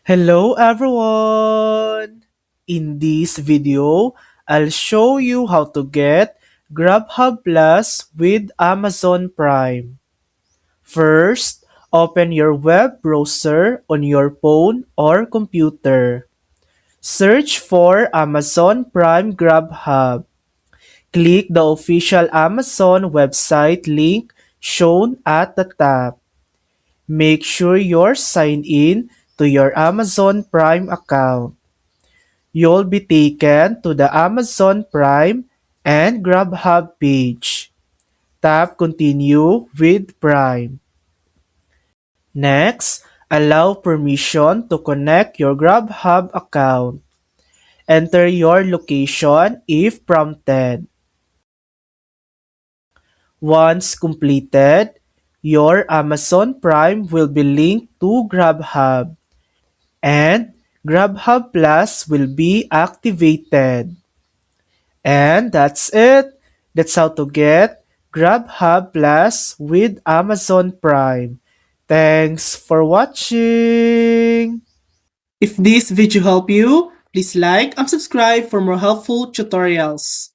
Hello everyone! In this video, I'll show you how to get Grubhub Plus with Amazon Prime. First, open your web browser on your phone or computer. Search for Amazon Prime Grubhub. Click the official Amazon website link shown at the top. Make sure you're signed in to your Amazon Prime account. You'll be taken to the Amazon Prime and Grubhub page. Tap Continue with Prime. Next, allow permission to connect your Grubhub account. Enter your location if prompted. Once completed, your Amazon Prime will be linked to Grubhub, and Grubhub Plus will be activated. And that's it. That's how to get Grubhub Plus with Amazon Prime. Thanks for watching. If this video helped you, please like and subscribe for more helpful tutorials.